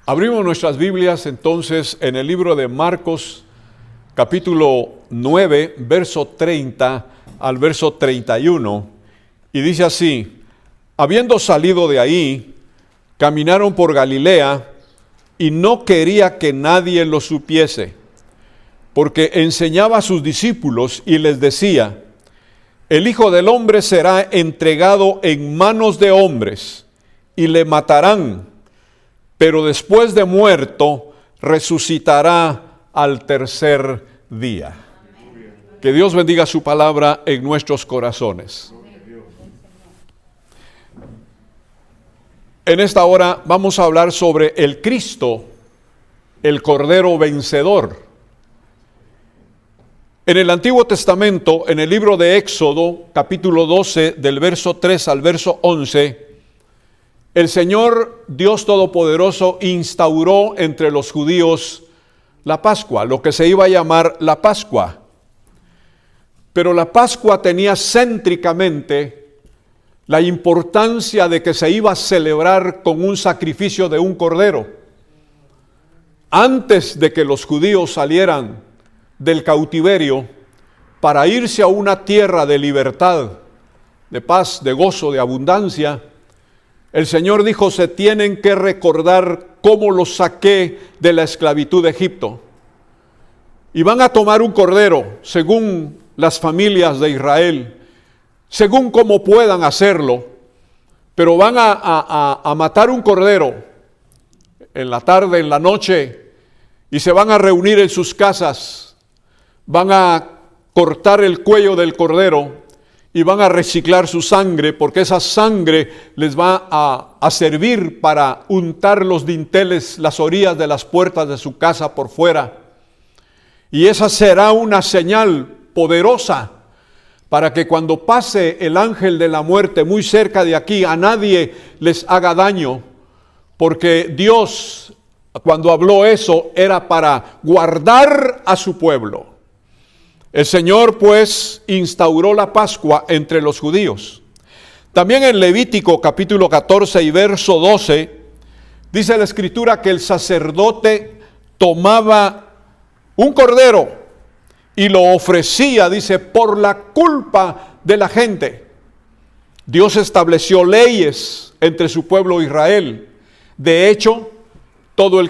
Abrimos nuestras Biblias entonces en el libro de Marcos, capítulo 9, verso 30 al verso 31, y dice así: habiendo salido de ahí, caminaron por Galilea, y no quería que nadie lo supiese, porque enseñaba a sus discípulos y les decía: el Hijo del Hombre será entregado en manos de hombres, y le matarán, pero después de muerto resucitará al tercer día. Que Dios bendiga su palabra en nuestros corazones. En esta hora vamos a hablar sobre el Cristo, el Cordero vencedor. En el Antiguo Testamento, en el libro de Éxodo, capítulo 12, del verso 3 al verso 11, el Señor Dios Todopoderoso instauró entre los judíos la Pascua, lo que se iba a llamar la Pascua. Pero la Pascua tenía céntricamente la importancia de que se iba a celebrar con un sacrificio de un cordero. Antes de que los judíos salieran del cautiverio para irse a una tierra de libertad, de paz, de gozo, de abundancia, el Señor dijo: se tienen que recordar cómo los saqué de la esclavitud de Egipto. Y van a tomar un cordero, según las familias de Israel, según cómo puedan hacerlo, pero van a matar un cordero en la tarde, en la noche, y se van a reunir en sus casas, van a cortar el cuello del cordero, y van a reciclar su sangre, porque esa sangre les va a servir para untar los dinteles, las orillas de las puertas de su casa por fuera. Y esa será una señal poderosa para que cuando pase el ángel de la muerte muy cerca de aquí, a nadie les haga daño, porque Dios, cuando habló eso, era para guardar a su pueblo. El Señor pues instauró la Pascua entre los judíos. También en Levítico capítulo 14 y verso 12, dice la Escritura que el sacerdote tomaba un cordero y lo ofrecía, dice, por la culpa de la gente. Dios estableció leyes entre su pueblo Israel. De hecho, todos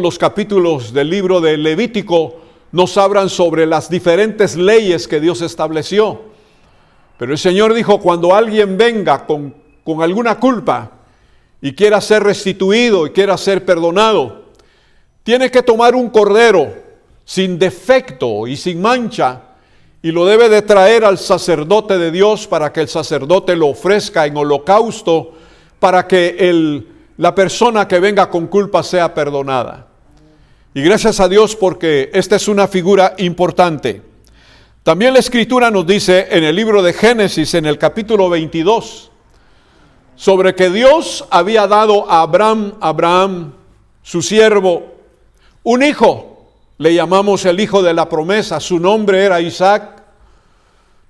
los capítulos del libro de Levítico nos hablan sobre las diferentes leyes que Dios estableció. Pero el Señor dijo: cuando alguien venga con alguna culpa y quiera ser restituido y quiera ser perdonado, tiene que tomar un cordero sin defecto y sin mancha, y lo debe de traer al sacerdote de Dios para que el sacerdote lo ofrezca en holocausto, para que la persona que venga con culpa sea perdonada. Y gracias a Dios, porque esta es una figura importante. También la Escritura nos dice en el libro de Génesis, en el capítulo 22, sobre que Dios había dado a Abraham, su siervo, un hijo. Le llamamos el hijo de la promesa. Su nombre era Isaac.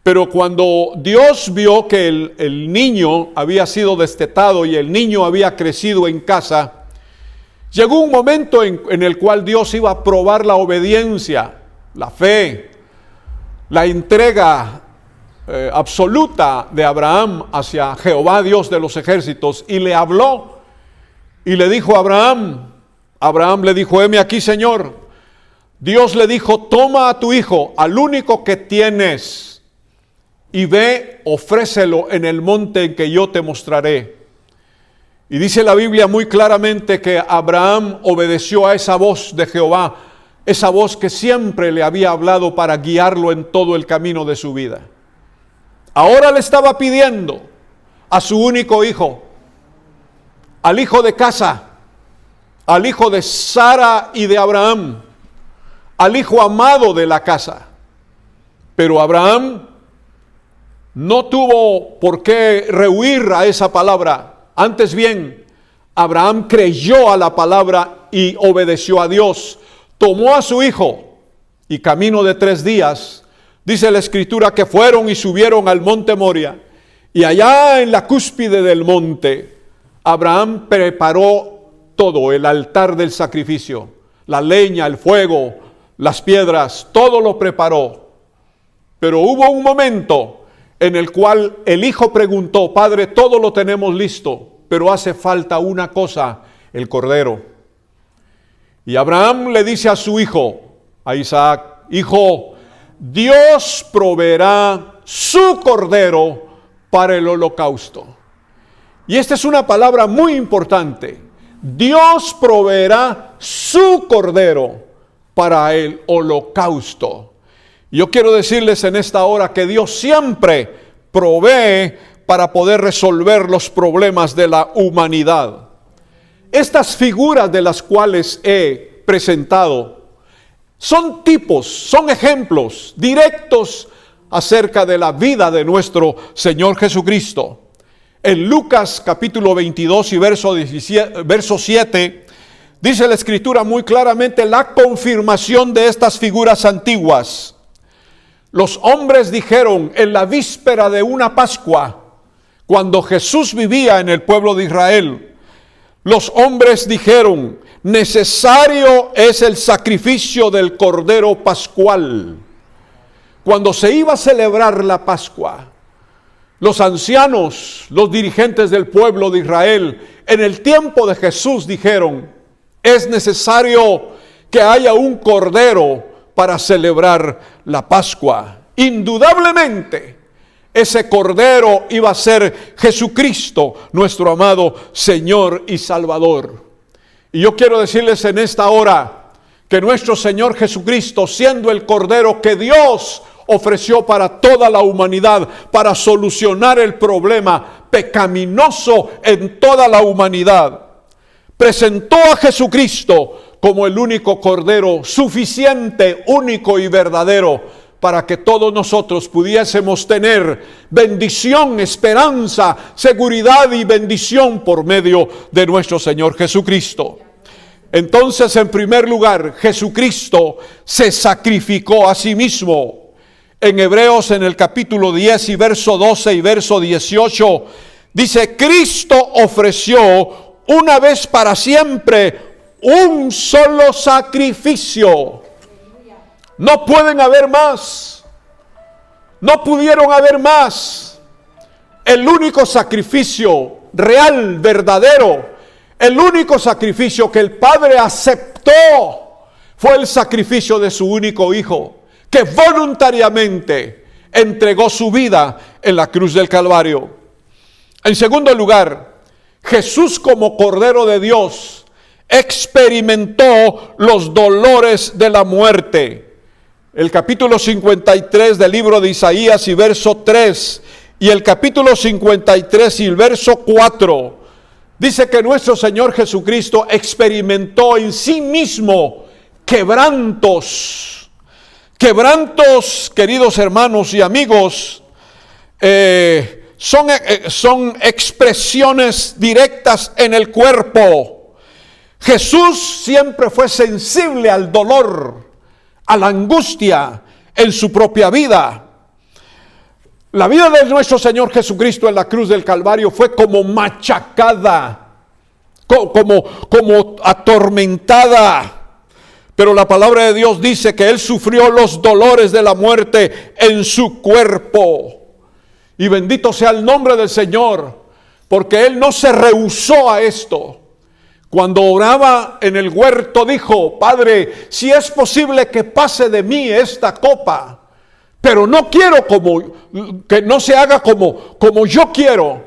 Pero cuando Dios vio que el niño había sido destetado y el niño había crecido en casa, llegó un momento en el cual Dios iba a probar la obediencia, la fe, la entrega absoluta de Abraham hacia Jehová, Dios de los ejércitos, y le habló y le dijo a Abraham le dijo: heme aquí, Señor. Dios le dijo: toma a tu hijo, al único que tienes, y ve, ofrécelo en el monte en que yo te mostraré. Y dice la Biblia muy claramente que Abraham obedeció a esa voz de Jehová, esa voz que siempre le había hablado para guiarlo en todo el camino de su vida. Ahora le estaba pidiendo a su único hijo, al hijo de casa, al hijo de Sara y de Abraham, al hijo amado de la casa. Pero Abraham no tuvo por qué rehuir a esa palabra. Antes bien, Abraham creyó a la palabra y obedeció a Dios. Tomó a su hijo y camino de 3 días, dice la Escritura, que fueron y subieron al monte Moria. Y allá en la cúspide del monte, Abraham preparó todo, el altar del sacrificio, la leña, el fuego, las piedras, todo lo preparó. Pero hubo un momento en el cual el hijo preguntó: Padre, todo lo tenemos listo, pero hace falta una cosa, el cordero. Y Abraham le dice a su hijo, a Isaac: Hijo, Dios proveerá su cordero para el holocausto. Y esta es una palabra muy importante. Dios proveerá su cordero para el holocausto. Yo quiero decirles en esta hora que Dios siempre provee para poder resolver los problemas de la humanidad. Estas figuras de las cuales he presentado son tipos, son ejemplos directos acerca de la vida de nuestro Señor Jesucristo. En Lucas capítulo 22 y verso 7, dice la Escritura muy claramente la confirmación de estas figuras antiguas. Los hombres dijeron en la víspera de una Pascua, cuando Jesús vivía en el pueblo de Israel, los hombres dijeron: necesario es el sacrificio del Cordero Pascual. Cuando se iba a celebrar la Pascua, los ancianos, los dirigentes del pueblo de Israel, en el tiempo de Jesús dijeron: es necesario que haya un cordero para celebrar la Pascua. Indudablemente, ese cordero iba a ser Jesucristo, nuestro amado Señor y Salvador. Y yo quiero decirles en esta hora que nuestro Señor Jesucristo, siendo el cordero que Dios ofreció para toda la humanidad, para solucionar el problema pecaminoso en toda la humanidad, presentó a Jesucristo como el único cordero suficiente, único y verdadero, para que todos nosotros pudiésemos tener bendición, esperanza, seguridad y bendición por medio de nuestro Señor Jesucristo. Entonces, en primer lugar, Jesucristo se sacrificó a sí mismo. En Hebreos, en el capítulo 10 y verso 12 y verso 18, dice: Cristo ofreció una vez para siempre un solo sacrificio. No pueden haber más. No pudieron haber más. El único sacrificio real, verdadero, el único sacrificio que el Padre aceptó fue el sacrificio de su único Hijo, que voluntariamente entregó su vida en la cruz del Calvario. En segundo lugar, Jesús como Cordero de Dios experimentó los dolores de la muerte. El capítulo 53 del libro de Isaías y verso 3 y el capítulo 53 y el verso 4 dice que nuestro Señor Jesucristo experimentó en sí mismo quebrantos. Quebrantos, queridos hermanos y amigos, son expresiones directas en el cuerpo. Jesús siempre fue sensible al dolor, a la angustia en su propia vida. La vida de nuestro Señor Jesucristo en la cruz del Calvario fue como machacada, como atormentada. Pero la palabra de Dios dice que Él sufrió los dolores de la muerte en su cuerpo. Y bendito sea el nombre del Señor, porque Él no se rehusó a esto. Cuando oraba en el huerto dijo: Padre, si es posible que pase de mí esta copa, pero no quiero que no se haga como yo quiero,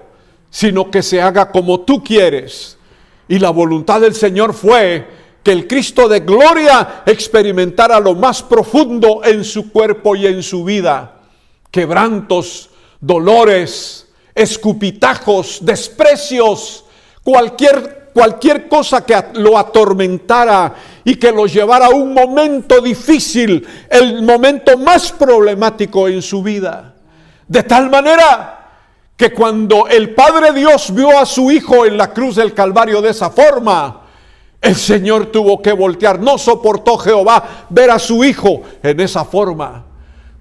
sino que se haga como tú quieres. Y la voluntad del Señor fue que el Cristo de gloria experimentara lo más profundo en su cuerpo y en su vida: quebrantos, dolores, escupitajos, desprecios, cualquier cosa que lo atormentara y que lo llevara a un momento difícil, el momento más problemático en su vida. De tal manera que cuando el Padre Dios vio a su Hijo en la cruz del Calvario de esa forma, el Señor tuvo que voltear. No soportó Jehová ver a su Hijo en esa forma.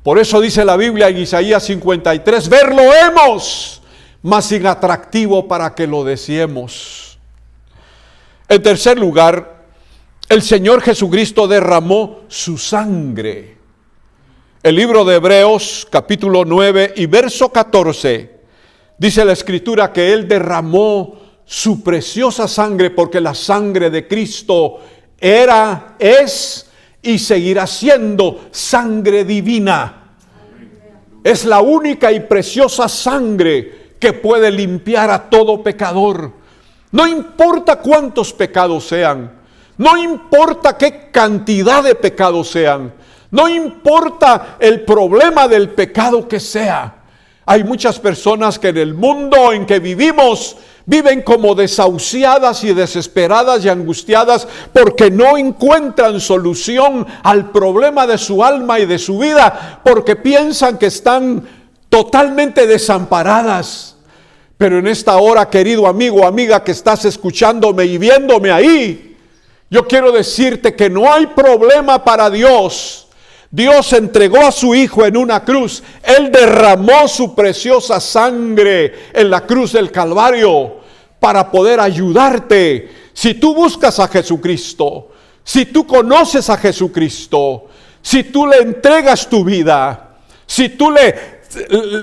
Por eso dice la Biblia en Isaías 53, verlo hemos, mas sin atractivo para que lo deseemos. En tercer lugar, el Señor Jesucristo derramó su sangre. El libro de Hebreos, capítulo 9 y verso 14, dice la Escritura que Él derramó su preciosa sangre porque la sangre de Cristo era, es y seguirá siendo sangre divina. Es la única y preciosa sangre que puede limpiar a todo pecador. No importa cuántos pecados sean, no importa qué cantidad de pecados sean, no importa el problema del pecado que sea. Hay muchas personas que en el mundo en que vivimos viven como desahuciadas y desesperadas y angustiadas porque no encuentran solución al problema de su alma y de su vida, porque piensan que están totalmente desamparadas. Pero en esta hora, querido amigo, amiga que estás escuchándome y viéndome ahí, yo quiero decirte que no hay problema para Dios. Dios entregó a su Hijo en una cruz. Él derramó su preciosa sangre en la cruz del Calvario para poder ayudarte. Si tú buscas a Jesucristo, si tú conoces a Jesucristo, si tú le entregas tu vida, si tú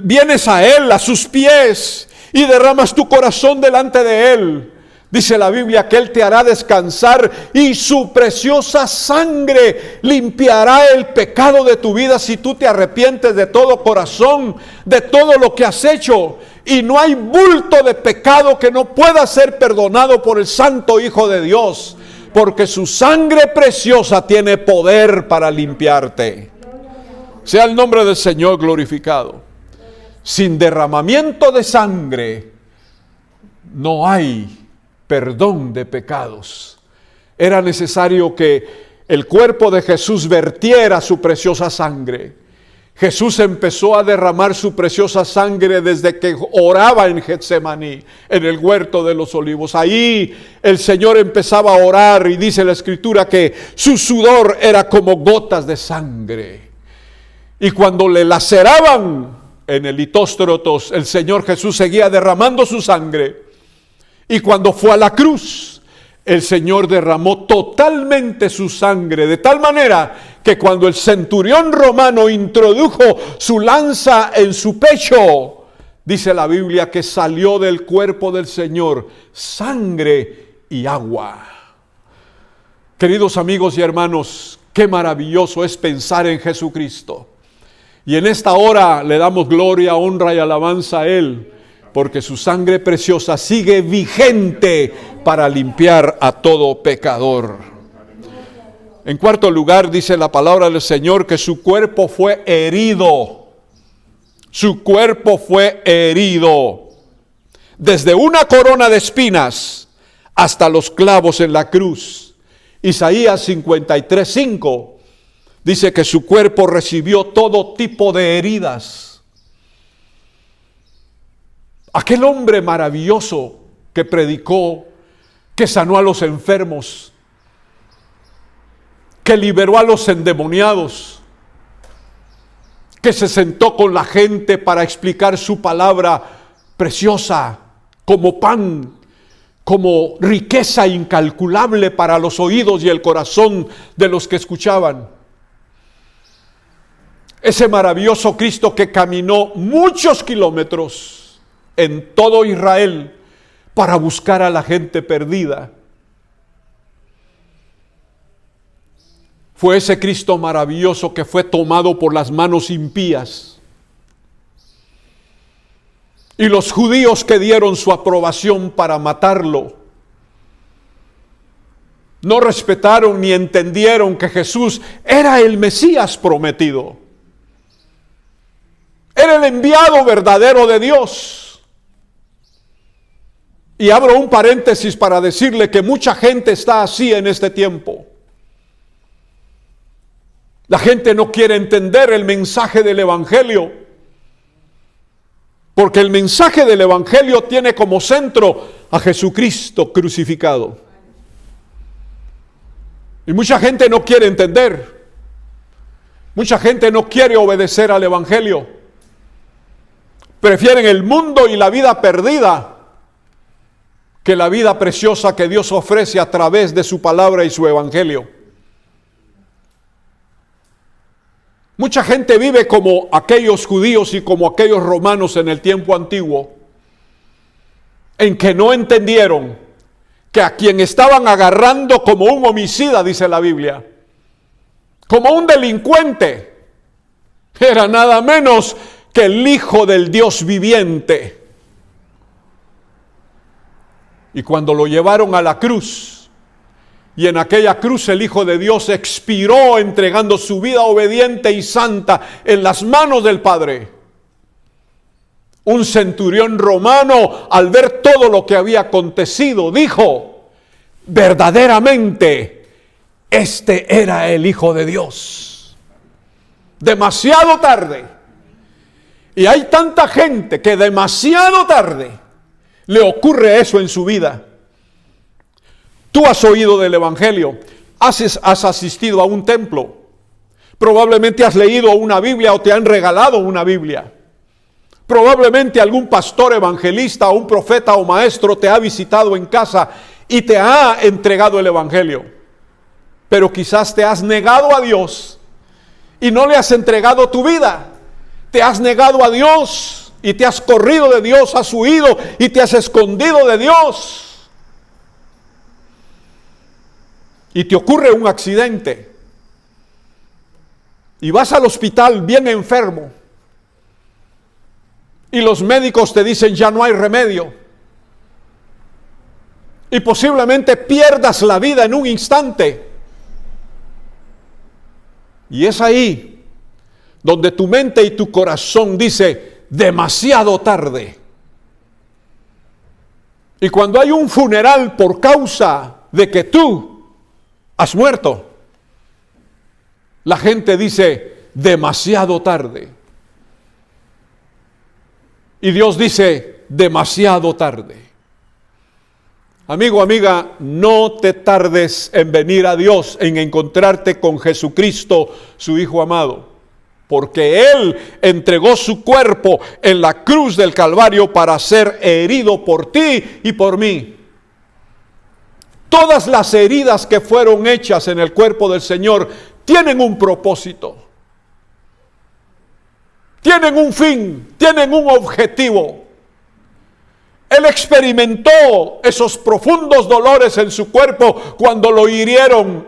vienes a Él, a sus pies, y derramas tu corazón delante de Él, dice la Biblia que Él te hará descansar y su preciosa sangre limpiará el pecado de tu vida si tú te arrepientes de todo corazón, de todo lo que has hecho. Y no hay bulto de pecado que no pueda ser perdonado por el Santo Hijo de Dios, porque su sangre preciosa tiene poder para limpiarte. Sea el nombre del Señor glorificado. Sin derramamiento de sangre no hay perdón de pecados. Era necesario que el cuerpo de Jesús vertiera su preciosa sangre. Jesús empezó a derramar su preciosa sangre desde que oraba en Getsemaní, en el huerto de los olivos. Ahí el Señor empezaba a orar y dice la Escritura que su sudor era como gotas de sangre. Y cuando le laceraban en el litóstrotos, el Señor Jesús seguía derramando su sangre. Y cuando fue a la cruz, el Señor derramó totalmente su sangre, de tal manera que cuando el centurión romano introdujo su lanza en su pecho, dice la Biblia que salió del cuerpo del Señor sangre y agua. Queridos amigos y hermanos, qué maravilloso es pensar en Jesucristo. Y en esta hora le damos gloria, honra y alabanza a Él, porque su sangre preciosa sigue vigente para limpiar a todo pecador. En cuarto lugar, dice la palabra del Señor que su cuerpo fue herido. Su cuerpo fue herido. Desde una corona de espinas hasta los clavos en la cruz. Isaías 53:5 dice que su cuerpo recibió todo tipo de heridas. Aquel hombre maravilloso que predicó, que sanó a los enfermos, que liberó a los endemoniados, que se sentó con la gente para explicar su palabra preciosa como pan, como riqueza incalculable para los oídos y el corazón de los que escuchaban. Ese maravilloso Cristo que caminó muchos kilómetros en todo Israel para buscar a la gente perdida. Fue ese Cristo maravilloso que fue tomado por las manos impías. Y los judíos que dieron su aprobación para matarlo, no respetaron ni entendieron que Jesús era el Mesías prometido. Era el enviado verdadero de Dios. Y abro un paréntesis para decirle que mucha gente está así en este tiempo. La gente no quiere entender el mensaje del Evangelio, porque el mensaje del Evangelio tiene como centro a Jesucristo crucificado. Y mucha gente no quiere entender. Mucha gente no quiere obedecer al Evangelio. Prefieren el mundo y la vida perdida que la vida preciosa que Dios ofrece a través de su palabra y su evangelio. Mucha gente vive como aquellos judíos y como aquellos romanos en el tiempo antiguo, en que no entendieron que a quien estaban agarrando como un homicida, dice la Biblia, como un delincuente, era nada menos que el Hijo del Dios viviente. Y cuando lo llevaron a la cruz, y en aquella cruz el Hijo de Dios expiró entregando su vida obediente y santa en las manos del Padre. Un centurión romano, al ver todo lo que había acontecido, dijo: verdaderamente, este era el Hijo de Dios. Demasiado tarde. Y hay tanta gente que demasiado tarde le ocurre eso en su vida. Tú has oído del Evangelio, has asistido a un templo, probablemente has leído una Biblia o te han regalado una Biblia. Probablemente algún pastor, evangelista, o un profeta o maestro te ha visitado en casa y te ha entregado el Evangelio. Pero quizás te has negado a Dios y no le has entregado tu vida. Te has negado a Dios y te has corrido de Dios, has huido y te has escondido de Dios. Y te ocurre un accidente y vas al hospital bien enfermo y los médicos te dicen ya no hay remedio y posiblemente pierdas la vida en un instante. Y es ahí donde tu mente y tu corazón dice demasiado tarde. Y cuando hay un funeral por causa de que tú has muerto, la gente dice demasiado tarde. Y Dios dice demasiado tarde. Amigo, amiga, no te tardes en venir a Dios, en encontrarte con Jesucristo, su Hijo amado, porque Él entregó su cuerpo en la cruz del Calvario para ser herido por ti y por mí. Todas las heridas que fueron hechas en el cuerpo del Señor tienen un propósito, tienen un fin, tienen un objetivo. Él experimentó esos profundos dolores en su cuerpo cuando lo hirieron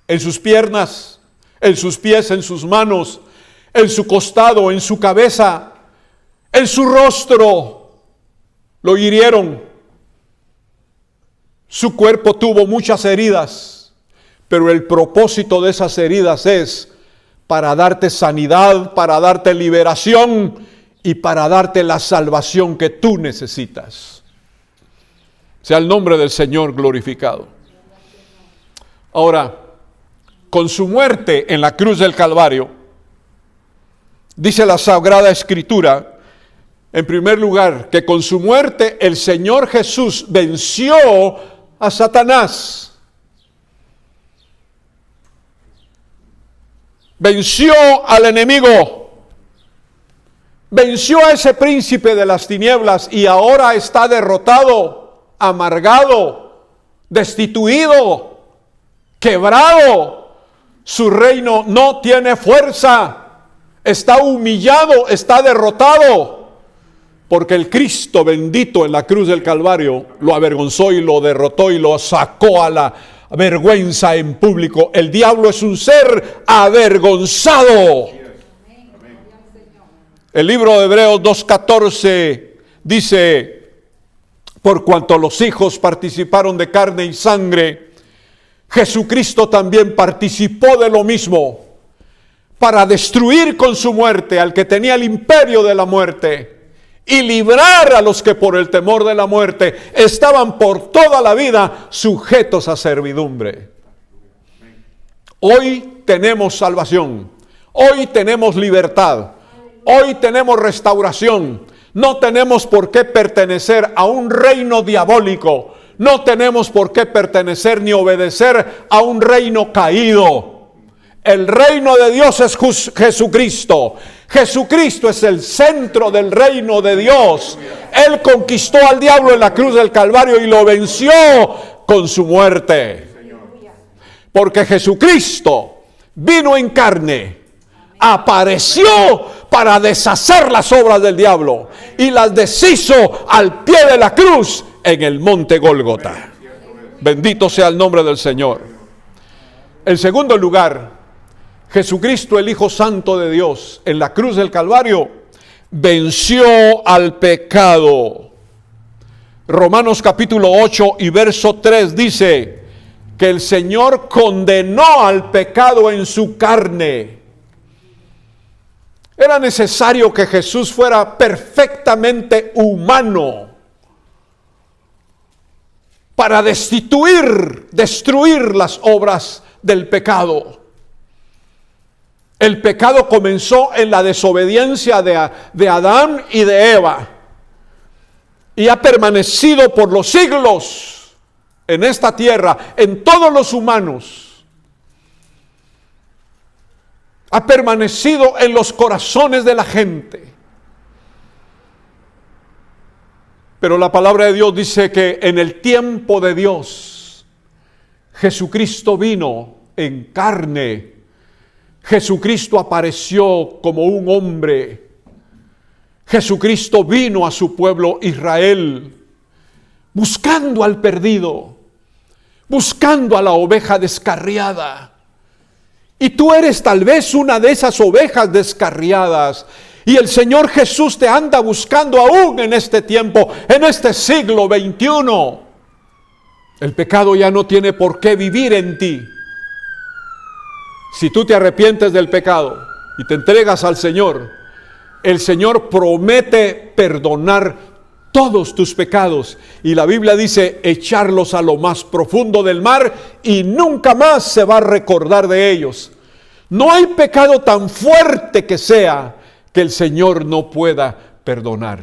en sus piernas, en sus pies, en sus manos, en su costado, en su cabeza, en su rostro. Lo hirieron. Su cuerpo tuvo muchas heridas, pero el propósito de esas heridas es para darte sanidad, para darte liberación y para darte la salvación que tú necesitas. Sea el nombre del Señor glorificado. Ahora, con su muerte en la cruz del Calvario, dice la Sagrada Escritura, en primer lugar, que con su muerte el Señor Jesús venció a Satanás. Venció al enemigo. Venció a ese príncipe de las tinieblas y ahora está derrotado, amargado, destituido, quebrado. Su reino no tiene fuerza. Está humillado, está derrotado. Porque el Cristo bendito en la cruz del Calvario lo avergonzó y lo derrotó y lo sacó a la vergüenza en público. El diablo es un ser avergonzado. El libro de Hebreos 2:14 dice: por cuanto los hijos participaron de carne y sangre, Jesucristo también participó de lo mismo, para destruir con su muerte al que tenía el imperio de la muerte y librar a los que por el temor de la muerte estaban por toda la vida sujetos a servidumbre. Hoy tenemos salvación, hoy tenemos libertad, hoy tenemos restauración. No tenemos por qué pertenecer a un reino diabólico, no tenemos por qué pertenecer ni obedecer a un reino caído. El reino de Dios es Jesucristo. Jesucristo es el centro del reino de Dios. Él conquistó al diablo en la cruz del Calvario y lo venció con su muerte. Porque Jesucristo vino en carne, apareció para deshacer las obras del diablo y las deshizo al pie de la cruz en el monte Gólgota. Bendito sea el nombre del Señor. En segundo lugar, Jesucristo, el Hijo Santo de Dios, en la cruz del Calvario, venció al pecado. Romanos capítulo 8 y verso 3 dice que el Señor condenó al pecado en su carne. Era necesario que Jesús fuera perfectamente humano para destruir las obras del pecado. El pecado comenzó en la desobediencia de Adán y de Eva y ha permanecido por los siglos en esta tierra, en todos los humanos. Ha permanecido en los corazones de la gente. Pero la palabra de Dios dice que en el tiempo de Dios, Jesucristo vino en carne. Jesucristo apareció como un hombre. Jesucristo vino a su pueblo Israel, buscando al perdido, buscando a la oveja descarriada. Y tú eres tal vez una de esas ovejas descarriadas. Y el Señor Jesús te anda buscando aún en este tiempo, en este siglo XXI. El pecado ya no tiene por qué vivir en ti. Si tú te arrepientes del pecado y te entregas al Señor, el Señor promete perdonar todos tus pecados. Y la Biblia dice echarlos a lo más profundo del mar y nunca más se va a recordar de ellos. No hay pecado tan fuerte que sea que el Señor no pueda perdonar.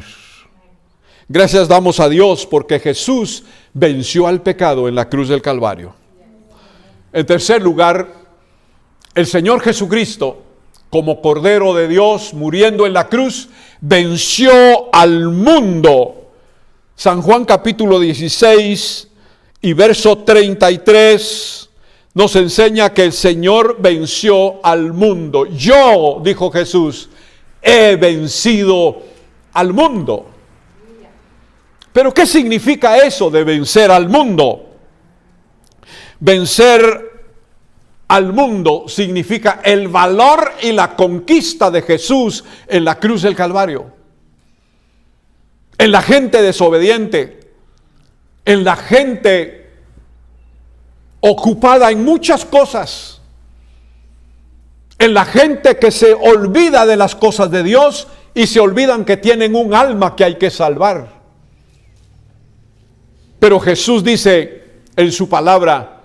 Gracias damos a Dios porque Jesús venció al pecado en la cruz del Calvario. En tercer lugar, el Señor Jesucristo, como Cordero de Dios, muriendo en la cruz, venció al mundo. San Juan capítulo 16 y verso 33 nos enseña que el Señor venció al mundo. Yo, dijo Jesús, he vencido al mundo. Pero ¿qué significa eso de vencer al mundo? Vencer al mundo significa el valor y la conquista de Jesús en la cruz del Calvario. En la gente desobediente, en la gente ocupada en muchas cosas, en la gente que se olvida de las cosas de Dios y se olvidan que tienen un alma que hay que salvar. Pero Jesús dice en su palabra: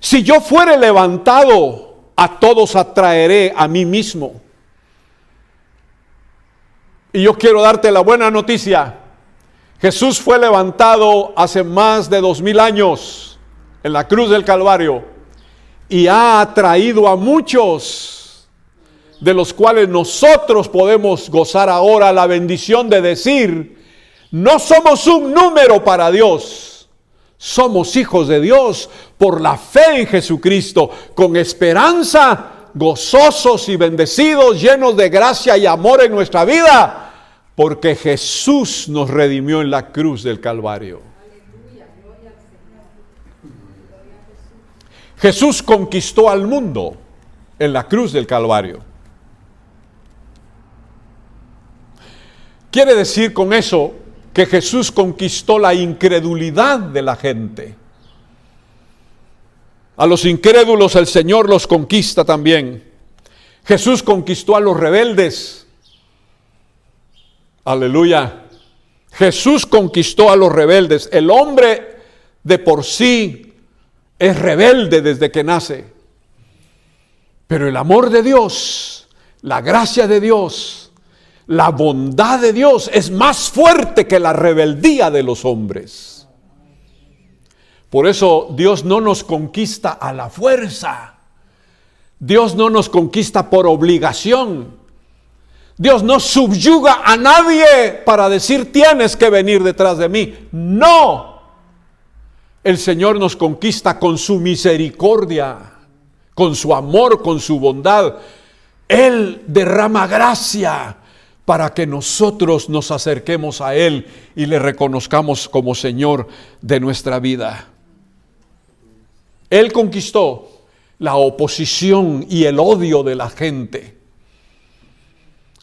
si yo fuere levantado, a todos atraeré a mí mismo. Y yo quiero darte la buena noticia. Jesús fue levantado hace más de 2000 años en la cruz del Calvario y ha atraído a muchos, de los cuales nosotros podemos gozar ahora la bendición de decir: no somos un número para Dios. Somos hijos de Dios por la fe en Jesucristo, con esperanza, gozosos y bendecidos, llenos de gracia y amor en nuestra vida, porque Jesús nos redimió en la cruz del Calvario. Jesús conquistó al mundo en la cruz del Calvario. Quiere decir con eso que Jesús conquistó la incredulidad de la gente. A los incrédulos el Señor los conquista también. Jesús conquistó a los rebeldes. Aleluya. Jesús conquistó a los rebeldes. El hombre de por sí es rebelde desde que nace. Pero el amor de Dios, la gracia de Dios, la bondad de Dios es más fuerte que la rebeldía de los hombres. Por eso Dios no nos conquista a la fuerza. Dios no nos conquista por obligación. Dios no subyuga a nadie para decir tienes que venir detrás de mí. No. El Señor nos conquista con su misericordia, con su amor, con su bondad. Él derrama gracia para que nosotros nos acerquemos a Él y le reconozcamos como Señor de nuestra vida. Él conquistó la oposición y el odio de la gente.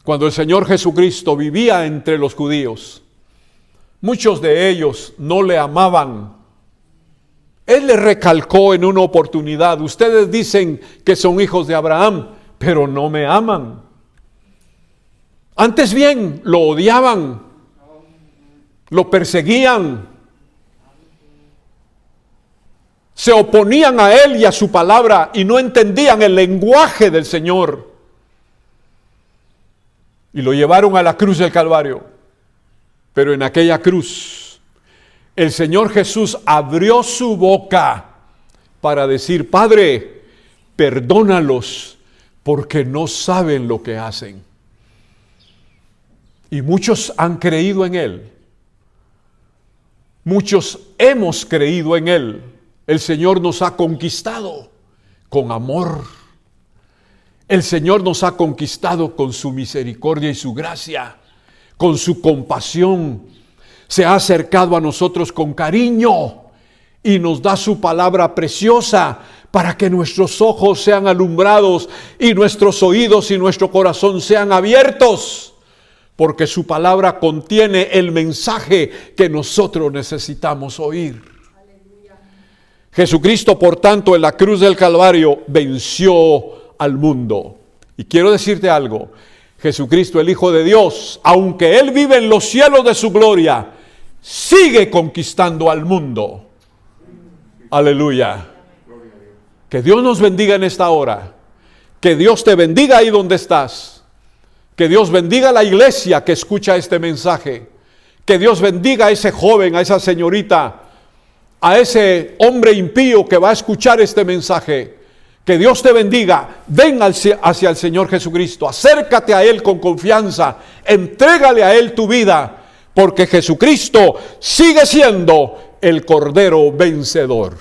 Cuando el Señor Jesucristo vivía entre los judíos, muchos de ellos no le amaban. Él le recalcó en una oportunidad: ustedes dicen que son hijos de Abraham, pero no me aman. Antes bien, lo odiaban, lo perseguían, se oponían a Él y a su palabra y no entendían el lenguaje del Señor. Y lo llevaron a la cruz del Calvario. Pero en aquella cruz, el Señor Jesús abrió su boca para decir: Padre, perdónalos, porque no saben lo que hacen. Y muchos han creído en Él. Muchos hemos creído en Él. El Señor nos ha conquistado con amor. El Señor nos ha conquistado con su misericordia y su gracia, con su compasión. Se ha acercado a nosotros con cariño y nos da su palabra preciosa para que nuestros ojos sean alumbrados y nuestros oídos y nuestro corazón sean abiertos, porque su palabra contiene el mensaje que nosotros necesitamos oír. Aleluya. Jesucristo, por tanto, en la cruz del Calvario venció al mundo. Y quiero decirte algo: Jesucristo, el Hijo de Dios, aunque Él vive en los cielos de su gloria, sigue conquistando al mundo. Aleluya. Que Dios nos bendiga en esta hora. Que Dios te bendiga ahí donde estás. Que Dios bendiga a la iglesia que escucha este mensaje. Que Dios bendiga a ese joven, a esa señorita, a ese hombre impío que va a escuchar este mensaje. Que Dios te bendiga. Ven hacia el Señor Jesucristo. Acércate a Él con confianza. Entrégale a Él tu vida, porque Jesucristo sigue siendo el Cordero vencedor.